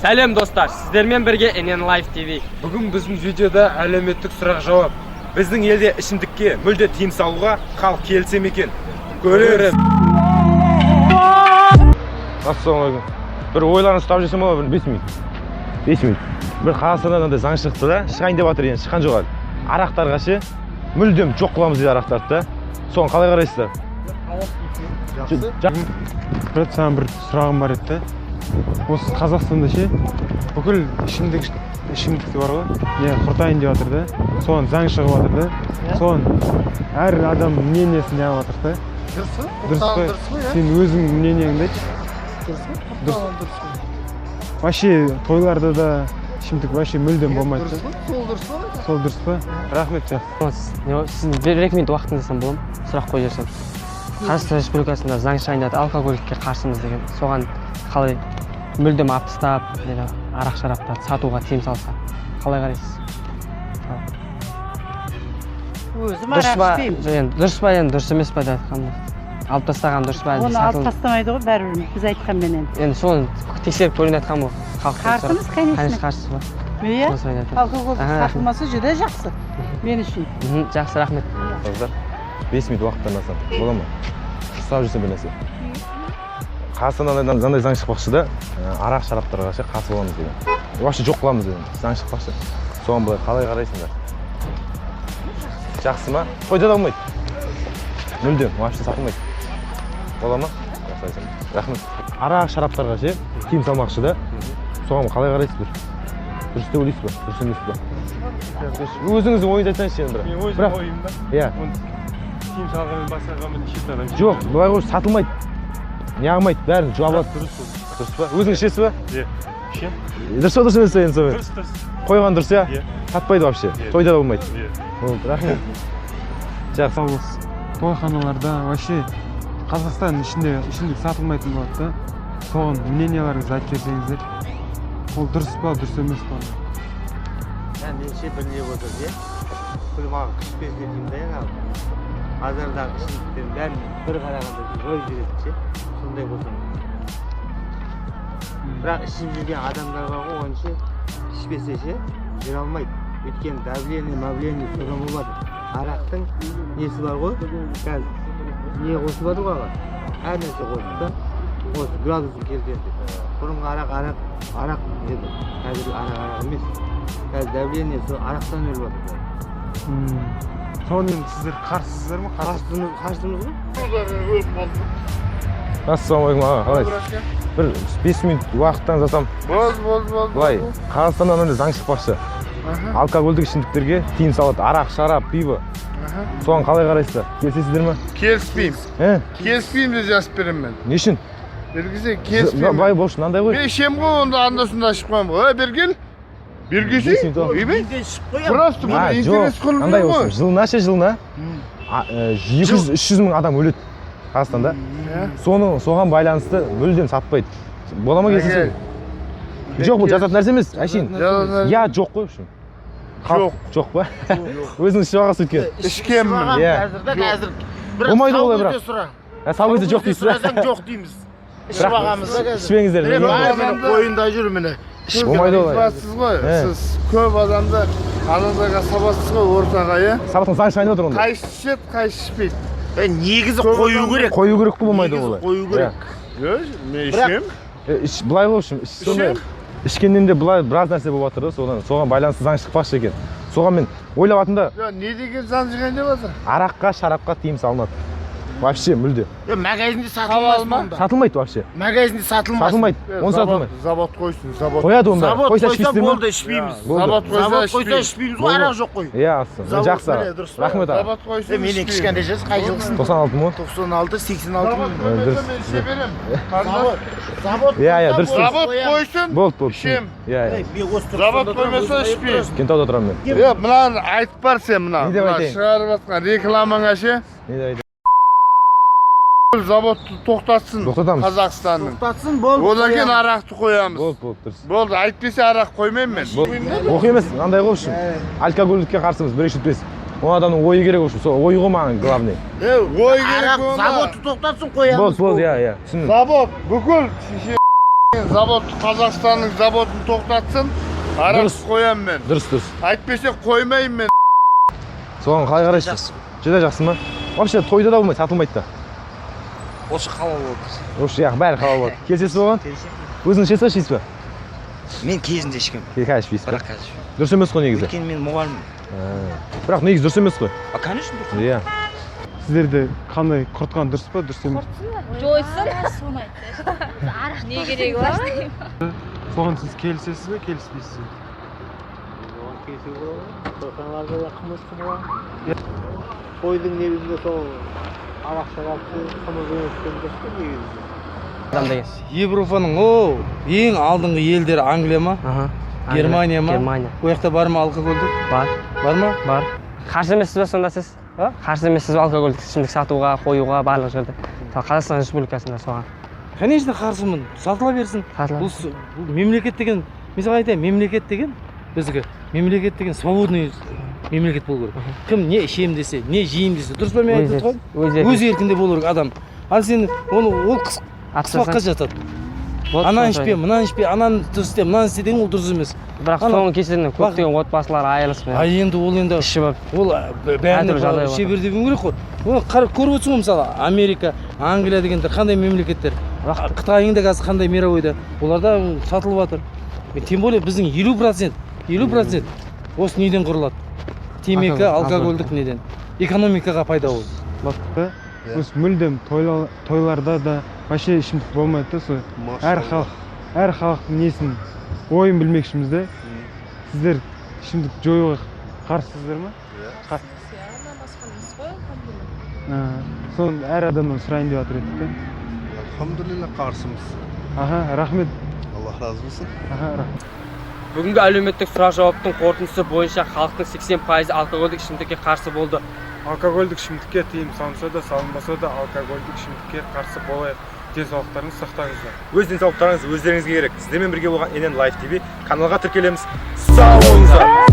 Сәлем достар, сіздермен бірге NN Live TV. Бүгін біздің видеода әлеуметтік сұрақ жауап. Біздің елде ішімдікке мүлде тыйым салуға халық келісе ме екен? Көреріз. Ассалаумағалейкум. Бір ойларын ұстап жүрсем бола, бір 5 минут. 5 минут. Бір Қазақстаннан андай заң шықты да, шығайын деп жатыр, енді шыққан жоқ әлі. Арақтарға ше, мүлдем жоқ қыламыз дейді арақтарды да. Соған қалай қарайсыздар? Жақсы. Саған бір сұрағым бар еді. Осы Қазақстанда ше, бүкіл ішімдік бар ғой. Құртайын деп жатыр да. Соған заң шығып жатыр да. Соған әр адам мнениесін алып жатыр да. Дұрыс па? Сен өзің мнениеңді айтшы. Дұрыс. Вообще тойларда да ішімдік вообще мүлдем болмайды. Сол дұрыс па? Рахмет жақсы. Сіздің бір 2 минут уақытыңыздан боламын, сұрақ қойып жіберсем. Қазақстан Республикасында заң шығайын деп алкоголикке қарсымыз деген. Соған қалай мүлдем алып тастап, арақ-шараптарды сатуға тыйым салса, қалай қарайсыз? Өзім арақ ішпеймін. Дұрыс па енді, дұрыс емес па деп айтқанда. Алып тастаған дұрыс па? Оны алып тастамайды ғой, бәрібір біз айтқанменен. Енді соны тексеріп көрейін айтқан ғой. Қарсымыз, конечно. Қарсыз ба? Иә, алкоголь сатылмаса жүре жақсы, мен үшін. Жақсы, рахмет. 5 минут уақыттан асам, бола ма? Ұстап жүрсем бір нәрсе. Қазақстаннан мынандай заң шықпақшы да, арақ-шараптарға қарсы боламыз деген. Вообще жоқ қыламыз деген, заң шықпақшы. Соған былай қалай қарайсыңдар? Жақсы ма? Қойда да болмайды. Мүлдем, вообще сатылмайды. Бола ма? Рахмет. Арақ-шараптарға тыйым салмақшы да, соған қалай қарайсыздар? Дұрыс деп ойлайсыз ба? Дұрыс емес па? Өзіңіздің ойыңызды айтсаңызшы енді Мен өзім ойым да. Иә. Тыйым салғанмен басқаға шет адам. Жоқ, былай қойшы сатылмайды. Не алмайды, бәрін жауап алады. Дұрыс па? Өзіңіз ішесіз ба? Иә. Ішем. Дұрыс па, дұрыс емес па енді сонымен? Дұрыс. Қойған дұрыс, иә? Сатпайды вообще. Тойда да болмайды. Иә. Рахмет. Жақсы. Тойханаларда вообще Қазақстан ішінде ішімдік сатылмайтын болады да. Соған мненияларыңызды айтып берсеңіздер. Ол дұрыс па, дұрыс емес па? Менше бір не болды, иә? Бұл маған күшпес деймін да, енді. Базардағы ішімдіктердің бәрін бір қарағанда жойып жібереді ше. Сондай болса. Бірақ ішіп жүрген адамдар бар ғой, онша ішпесе ше, жүре алмайды. Өйткені давление содан болады. Арақтың несі бар ғой? Қазір не қосып жатыр ғой аға? Әр нәрсе қосып да. Осы градусын келтіреді. Бұрынғы арақ еді. Қазір арақ емес. Қазір давление сол арақтан өліп жатыр. Сонымен сіздер қарсысыздар ма? Қарсымыз ғой? Ассалаумағалейкум аға, қалайсыз? Бір 5 минут уақыттан жасам. Болды. Былай, Қазақстаннан ондай заң шықпақшы. Алкогольдік ішімдіктерге тыйым салады. Арақ, шарап, пиво. Соған қалай қарайсыздар? Келісесіздер ме? Келіспеймін. Келіспеймін деп жазып беремін мен. Не үшін? Бергізе келіспеймін. Бай болшы, мынандай ғой. Мен ішем ғой, онда анда-санда ішіп қоямын ғой. Бергел. Бергесе? Үйбей? Просто бұл интерес қылып Андай ғой. болсын, жылына 200-300 мың адам өледі Қазақстанда. Соған байланысты мүлдем сатпайды. Бола ма келісесіздер? Жоқ, бұл жазатын нәрсе емес, әшейін. Я жоқ қой үшін. Жоқ па? Өзіңіз ішіп алғансыз өткен. Ішкенмін. Қазір. Болмайды олай бірақ. Сау кезде жоқ дейсіз ба? Жоқ дейміз. Ішіп алғамыз да қазір. Ішпеңіздер. Қойында жүр міне. Болмайды олай. Сіз ғой, сіз көп адамды анадаға сабасыз ғой ортаға, е? Сабақтың заң шығайын отыр онда. Қайсы ішеді, қайсы ішпейді. Негізі қою керек. Қою керек қой болмайды олай. Қою керек. Мен ішем. Былай ғой үшін, ішкеннен де былай біраз нәрсе болып жатыр да, соған байланысты заң шықпақшы екен. Соған мен ойлап жатырмын да. Не деген заң шығайын деп жатыр? Араққа, шарапқа тыйым салынады. Вообще мүлде. Магазинде сатылмайды ма? Сатылмайды вообще. Магазинде сатылмайды. Сатылмайды. Оны сатылмайды. Завод қойсын, завод. Қояды онда. Завод Қойса қойса ішпейсіздер ме? болды, ішпейміз. Завод қойса ішпейміз ғой, арақ жоқ қой. Иә, жақсы. Завод Рахмет аға. қойсын. Менен кішкентай жас, қай жылғысың? 96 ма? 96, 86 мың. Мен іше берем. Завод. Иә, дұрыс. Завод қойсын. Болды. Ішем. Иә. Завод қоймаса ішпеймін. Кентауда тұрамын мен. Мынаны айтып бар сен мына. Не деп айтайын? Шығарып жатқан рекламаңа ше. Не деп айтайын? Заводты тоқтатсын. Тоқтатамыз. Қазақстанның. Тоқтатсын, болды. Одан кейін арақты қоямыз. Болды, дұрыс. Болды, айтпесе арақ қоймаймын мен. Оқи емес, мынандай ғой үшін. Алкогольдікке қарсымыз, бір ішіп Ол адамның ойы керек үшін, сол ойы ғой маған главный. Ой керек онда. Заводты тоқтатсын қоямыз. Болды, иә. Завод бүкіл Zavod Қазақстанның заводын тоқтатсын, арақ қоям мен. Дұрыс. Айтпесе қоймайым мен. Соған қалай қарайсыз? Жүдә жақсы ма? Вообще тойда да болмайды, сатылмайды да. Осы халал болды. Осы бәрі халал болады. Келісесіз оған? Өзіңіз ішесіз, ішесіз ба? Мен кезінде ішкем. Қазір ішпейсіз ба? Бірақ қазір. Дұрыс емес қой негізі. Өйткені мен мұғаліммін. Бірақ негізі дұрыс емес қой. Конечно, дұрыс. Иә. Сіздерді қандай құртқан дұрыс па, дұрыс емес? жойсын соны айтты арақ не керегі бар Соған сіз келісесіз бе, келіспейсіз бе? Қойдың негізінде сол арақ шарапты қымыз өністен дұрыс негізінде. адам деген. Европаның ең алдыңғы елдері Англия ма? Германия ма? Германия. Ол жақта бар ма алкогольдік? Бар. Бар ма? Бар. Қарсы емессіз бе сонда сіз? Қарсы емессіз бе алкогольдік ішімдік сатуға, қоюға, барлық жерде? Қазақстан Республикасында соған. Конечно, қарсымын. Сатыла берсін. Бұл мемлекет деген, мысалы айтайын, мемлекет деген біздікі. Мемлекет деген свободный мемлекет болу керек. Кім не ішем десе, не жейм десе, дұрыс па мен айтып отырғаным? Өз еркінде болу керек адам. Ал сен ол қыспаққа жатады. Ананы ішпе, мынаны ішпе, ананы дұрыс істе, мынаны істе деген ол дұрыс емес. Бірақ соның кесірінен көптеген отбасылар айырылысып. Енді ол енді ішіп ол бәріне іше бер деген керек қой. Оны көріп отырсың ғой мысалы Америка, Англия дегендер қандай мемлекеттер. Қытайың да қазір қандай мировойда. Оларда сатылып жатыр. Тем более біздің 50% осы неден құрылады. Темекі, алкогольдік неден. Экономикаға пайда ол. Осы мүлдем тойларда да вообще ішімдік болмайды да, сол әр халықтың несін ойын білмекшіміз де. Сіздер ішімдік жоюға қарсысыздар ма? Соны әр адамнан сұрайын деп жатыр едік. Alhamdulillah қарсымыз. Рахмет. Allah razı olsun. Рахмет. Бүгінгі әлеуметтік сұрақ жауаптың қорытындысы бойынша халықтың 80% алкогольдік ішімдікке қарсы болды. Алкогольдік ішімдікке тыйым салынса да, салынбаса да алкогольдік ішімдікке қарсы болайық. Денсаулықтарыңызды сақтаңыздар. Өз денсаулықтарыңыз өздеріңізге керек. Сіздермен бірге болған NN Life TV каналға тіркелеміз. Сау болыңыздар.